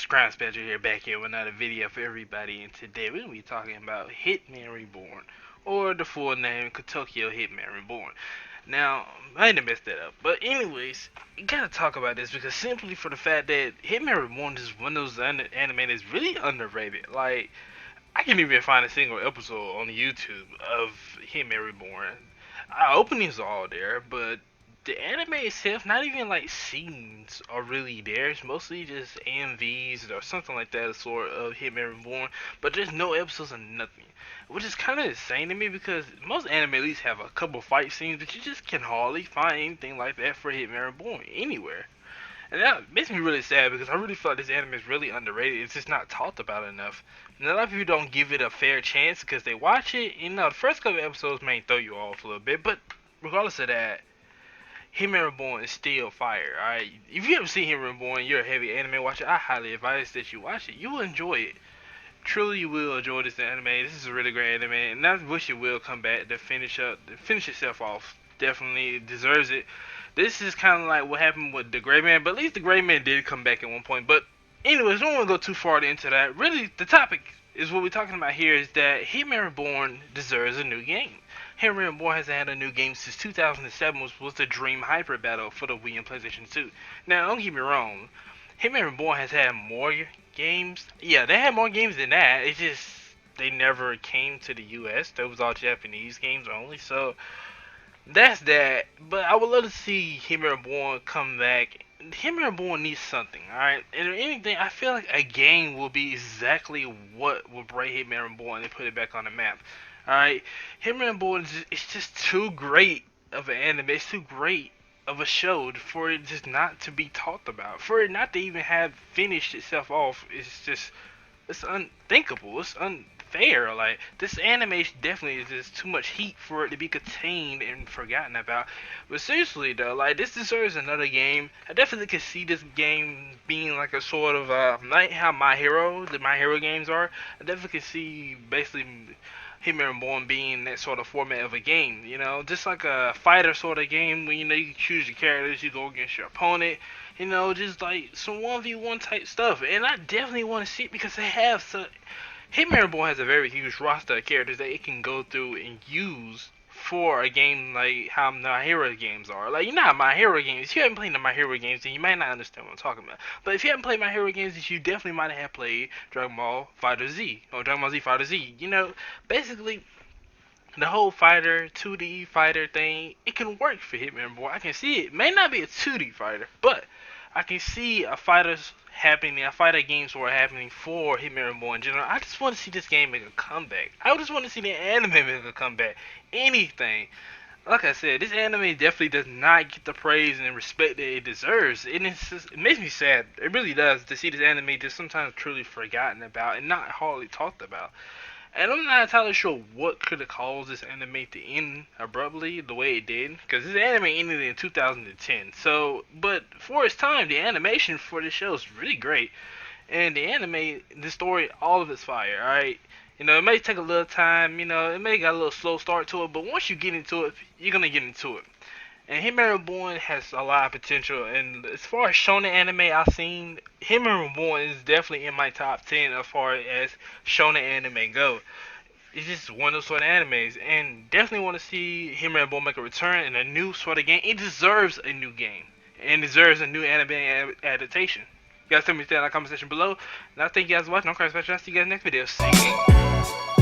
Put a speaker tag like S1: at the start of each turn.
S1: CrownSpectro here, back here with another video for everybody, and today we're going to be talking about Hitman Reborn, or the full name, Katekyo Hitman Reborn. Now, I didn't mess that up, but anyways, you gotta talk about this because simply for the fact that Hitman Reborn is one of those anime that's really underrated. Like, I can't even find a single episode on YouTube of Hitman Reborn. Openings are all there, but the anime itself, not even like scenes are really there. It's mostly just AMVs or something like that, sort of Hitman Reborn. But there's no episodes or nothing, which is kind of insane to me because most anime at least have a couple fight scenes, but you just can hardly find anything like that for Hitman Reborn anywhere. And that makes me really sad because I really feel like this anime is really underrated. It's just not talked about enough. And a lot of people don't give it a fair chance because they watch it. You know, the first couple episodes may throw you off a little bit, but regardless of that, Hitman Reborn is still fire. Alright, if you ever seen Hitman Reborn, you're a heavy anime watcher. I highly advise that you watch it. You will enjoy it. Truly, you will enjoy this anime. This is a really great anime, and I wish it will come back to finish itself off. Definitely deserves it. This is kind of like what happened with the Gray Man, but at least the Gray Man did come back at one point. But anyways, we don't want to go too far into that. Really, the topic is what we're talking about here is that Hitman Reborn deserves a new game. Hitman Reborn has had a new game since 2007, which was the Dream Hyper Battle for the Wii and PlayStation 2. Now, don't get me wrong, Hitman Reborn has had more games. Yeah, they had more games than that. It's just they never came to the US. Those was all Japanese games only. So that's that. But I would love to see Hitman Reborn come back. Hitman Reborn needs something, alright? And if anything, I feel like a game will be exactly what will bring Hitman Reborn and put it back on the map. Alright, Hitman Reborn it's just too great of an anime. It's too great of a show for it just not to be talked about. For it not to even have finished itself off. It's unthinkable. It's unfair. Like, this animation definitely is just too much heat for it to be contained and forgotten about. But seriously though, like, this deserves another game. I definitely could see this game being like a sort of like how the My Hero games are. I definitely could see basically Hitman Reborn being that sort of format of a game, you know, just like a fighter sort of game where, you know, you can choose your characters, you go against your opponent, you know, just like some 1v1 type stuff. And I definitely want to see it because they have Hitman Reborn has a very huge roster of characters that it can go through and use for a game like how My Hero games are. Like, you know how My Hero games, if you haven't played the My Hero games, then you might not understand what I'm talking about. But if you haven't played My Hero games, then you definitely might have played Dragon Ball Fighter Z, or Dragon Ball Z Fighter Z. You know, basically, the whole fighter, 2D fighter thing, it can work for Hitman Reborn. I can see it. May not be a 2D fighter, but I can see a fighter games were happening for Hitman Reborn in general. I just want to see this game make a comeback. I just want to see the anime make a comeback. Anything. Like I said, this anime definitely does not get the praise and respect that it deserves. And it makes me sad. It really does to see this anime just sometimes truly forgotten about and not hardly talked about. And I'm not entirely sure what could have caused this anime to end abruptly the way it did, because this anime ended in 2010. So, but for its time, the animation for this show is really great, and the story, all of it's fire. All right, you know, it may take a little time. You know, it may got a little slow start to it, but once you get into it, you're gonna get into it. And Hitman Reborn has a lot of potential. And as far as shonen anime I've seen, Hitman Reborn is definitely in my top 10 as far as shonen anime go. It's just one of those sort of animes. And definitely want to see Hitman Reborn make a return in a new sort of game. It deserves a new game. And deserves a new anime adaptation. You guys tell me in the comment section below. And I thank you guys for watching. I'm CrownSpectro. I'll see you guys next video. See you.